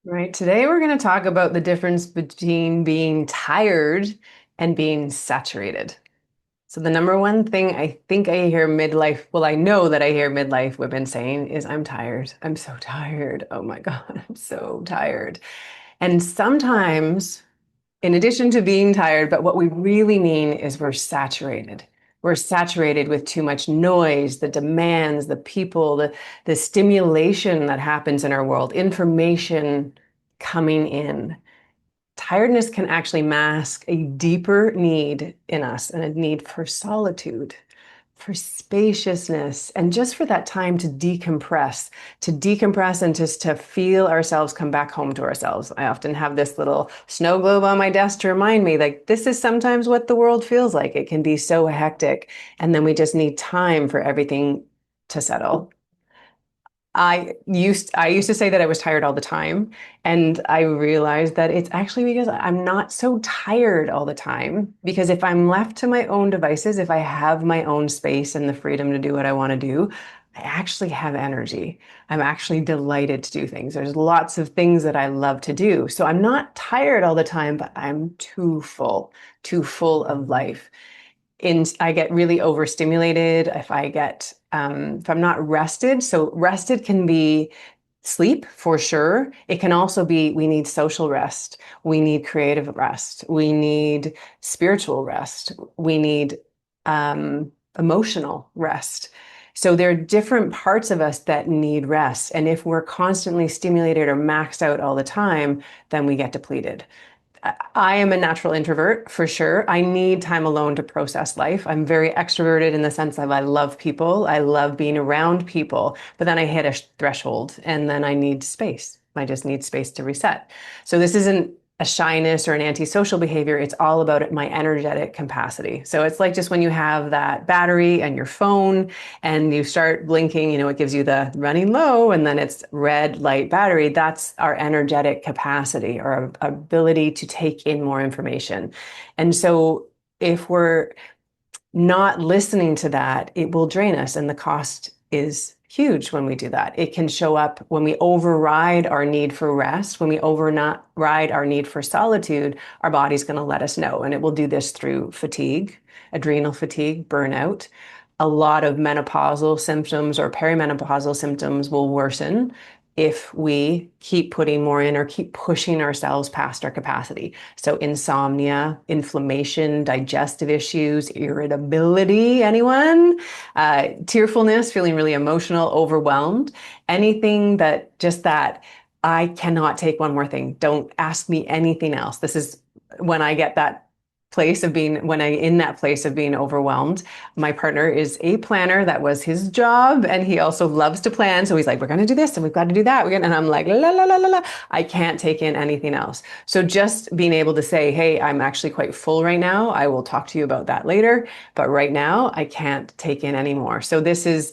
Right. Today, we're going to talk about the difference between being tired and being saturated. So, the number one thing I think I hear midlife, well, I know that I hear midlife women saying is, I'm tired. I'm so tired. Oh my God, I'm so tired. And sometimes in addition to being tired, but what we really mean is we're saturated. We're saturated with too much noise, the demands, the people, the stimulation that happens in our world, information coming in. Tiredness can actually mask a deeper need in us and a need for solitude, for spaciousness, and just for that time to decompress and just to feel ourselves come back home to ourselves. I often have this little snow globe on my desk to remind me, like, this is sometimes what the world feels like. It can be so hectic. And then we just need time for everything to settle. I used to say that I was tired all the time, and I realized that it's actually because I'm not so tired all the time. Because if I'm left to my own devices, if I have my own space and the freedom to do what I want to do, I actually have energy. I'm actually delighted to do things. There's lots of things that I love to do. So I'm not tired all the time, but I'm too full of life. I get really overstimulated if I'm not rested. So rested can be sleep for sure. It can also be we need social rest. We need creative rest. We need spiritual rest. We need emotional rest. So there are different parts of us that need rest. And if we're constantly stimulated or maxed out all the time, then we get depleted. I am a natural introvert for sure. I need time alone to process life. I'm very extroverted in the sense of I love people. I love being around people, but then I hit a threshold and then I need space. I just need space to reset. So this isn't a shyness or an antisocial behavior. It's all about my energetic capacity. So it's like just when you have that battery and your phone and you start blinking, it gives you the running low and then it's red light battery. That's our energetic capacity or our ability to take in more information. And so if we're not listening to that, it will drain us. And the cost is huge when we do that. It can show up when we override our need for rest, when we override our need for solitude, our body's going to let us know. And it will do this through fatigue, adrenal fatigue, burnout. A lot of menopausal symptoms or perimenopausal symptoms will worsen if we keep putting more in or keep pushing ourselves past our capacity. So insomnia, inflammation, digestive issues, irritability, anyone? Tearfulness, feeling really emotional, overwhelmed, anything that just that I cannot take one more thing. Don't ask me anything else. This is when I get that when I in that place of being overwhelmed. My partner is a planner. That was his job. And he also loves to plan. So he's like, we're going to do this and we've got to do that. And I'm like, la, la, la, la, la. I can't take in anything else. So just being able to say, hey, I'm actually quite full right now. I will talk to you about that later. But right now, I can't take in anymore. So this is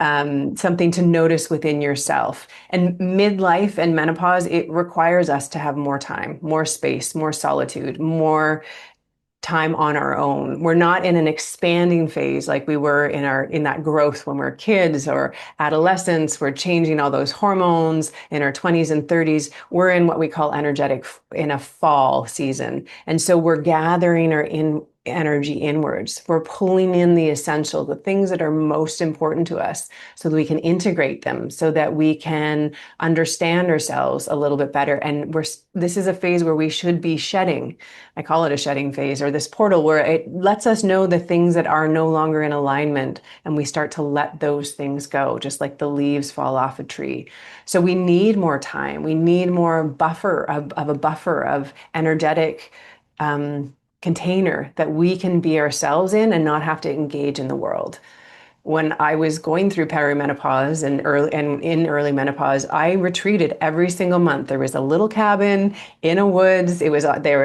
something to notice within yourself. And midlife and menopause, it requires us to have more time, more space, more solitude, more time on our own. We're not in an expanding phase like we were in that growth when we were kids or adolescents. We're changing all those hormones in our 20s and 30s. We're in what we call energetic in a fall season. And so we're gathering our energy inwards. We're pulling in the essential, the things that are most important to us so that we can integrate them so that we can understand ourselves a little bit better. And this is a phase where we should be shedding. I call it a shedding phase or this portal where it lets us know the things that are no longer in alignment and we start to let those things go, just like the leaves fall off a tree. So we need more time. We need more buffer of a buffer of energetic container that we can be ourselves in and not have to engage in the world. When I was going through perimenopause and in early menopause, I retreated every single month. There was a little cabin in a woods. There was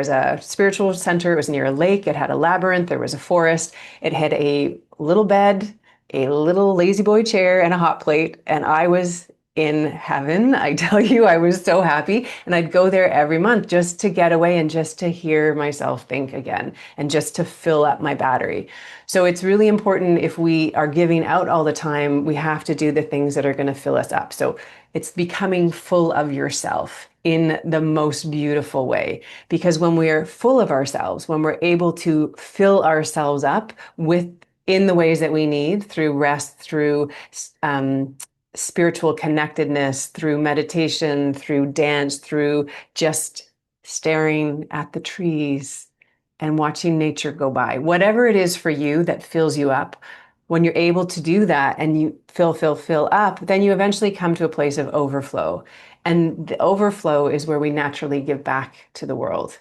a spiritual center. It was near a lake. It had a labyrinth. There was a forest. It had a little bed, a little lazy boy chair, and a hot plate. And I was in heaven. I tell you, I was so happy. And I'd go there every month just to get away and just to hear myself think again and just to fill up my battery. So it's really important if we are giving out all the time, we have to do the things that are going to fill us up. So it's becoming full of yourself in the most beautiful way. Because when we're full of ourselves, when we're able to fill ourselves up with in the ways that we need through rest, through spiritual connectedness, through meditation, through dance, through just staring at the trees and watching nature go by. Whatever it is for you that fills you up, when you're able to do that and you fill up, then you eventually come to a place of overflow. And the overflow is where we naturally give back to the world.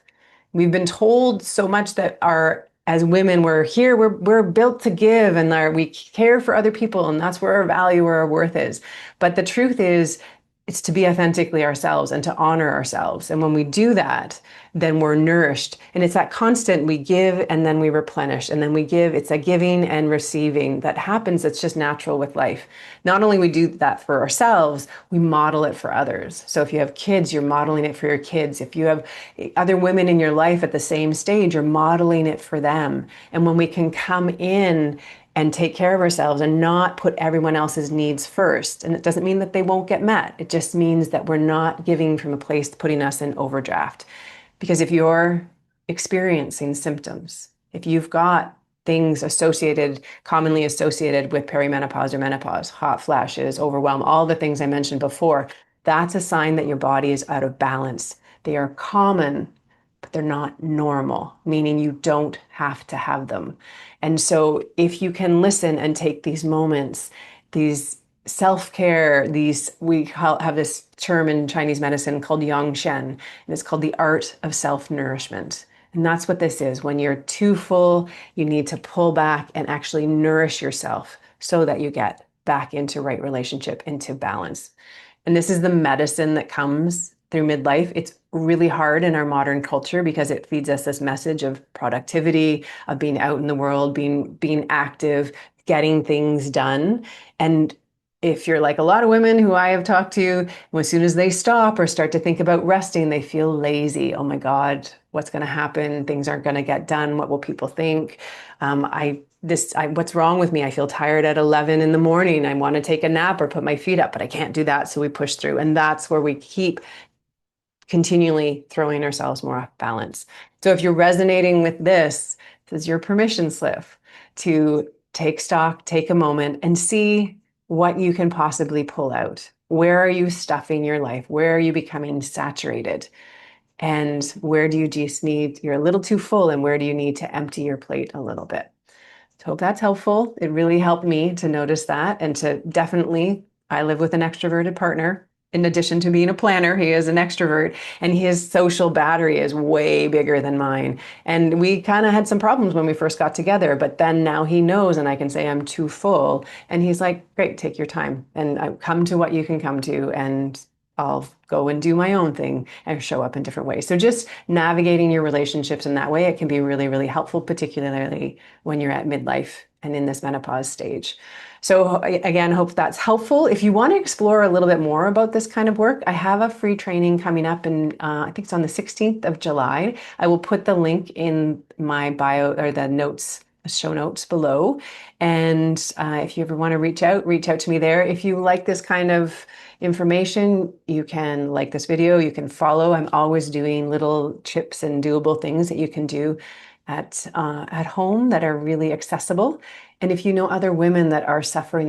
We've been told so much that our as women we're built to give and we care for other people and that's where our value, where our worth is. But the truth is it's to be authentically ourselves and to honor ourselves. And when we do that, then we're nourished. And it's that constant we give and then we replenish and then we give. It's a giving and receiving that happens. It's just natural with life. Not only we do that for ourselves, we model it for others. So if you have kids, you're modeling it for your kids. If you have other women in your life at the same stage, you're modeling it for them. And when we can come in and take care of ourselves and not put everyone else's needs first. And it doesn't mean that they won't get met. It just means that we're not giving from a place putting us in overdraft. Because if you're experiencing symptoms, if you've got things commonly associated with perimenopause or menopause, hot flashes, overwhelm, all the things I mentioned before, that's a sign that your body is out of balance. They are common, but they're not normal, meaning you don't have to have them. And so if you can listen and take these moments, these self-care, we have this term in Chinese medicine called yang shen, and it's called the art of self-nourishment. And that's what this is. When you're too full, you need to pull back and actually nourish yourself so that you get back into right relationship, into balance. And this is the medicine that comes through midlife. It's really hard in our modern culture because it feeds us this message of productivity, of being out in the world, being active, getting things done. And if you're like a lot of women who I have talked to, as soon as they stop or start to think about resting, they feel lazy. Oh my God, what's going to happen? Things aren't going to get done. What will people think? What's wrong with me? I feel tired at 11 in the morning. I want to take a nap or put my feet up, but I can't do that. So we push through. And that's where we keep continually throwing ourselves more off balance. So if you're resonating with this is your permission slip to take stock, take a moment and see what you can possibly pull out. Where are you stuffing your life? Where are you becoming saturated? And where do you just you're a little too full and where do you need to empty your plate a little bit? So hope that's helpful. It really helped me to notice that and to definitely, I live with an extroverted partner. In addition to being a planner, he is an extrovert and his social battery is way bigger than mine. And we kind of had some problems when we first got together, but then now he knows and I can say I'm too full. And he's like, great, take your time and I come to what you can come to and I'll go and do my own thing and show up in different ways. So just navigating your relationships in that way, it can be really, really helpful, particularly when you're at midlife and in this menopause stage. So again, hope that's helpful. If you want to explore a little bit more about this kind of work, I have a free training coming up and I think it's on the 16th of July. I will put the link in my bio or the show notes below. And if you ever want to reach out to me there. If you like this kind of information, you can like this video, you can follow. I'm always doing little tips and doable things that you can do at home that are really accessible. And if you know other women that are suffering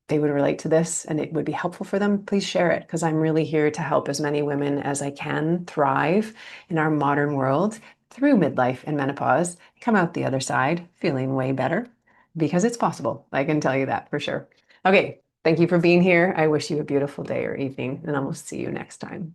they would relate to this and it would be helpful for them, please share it because I'm really here to help as many women as I can thrive in our modern world through midlife and menopause, come out the other side feeling way better because it's possible. I can tell you that for sure. Okay, thank you for being here. I wish you a beautiful day or evening, and I will see you next time.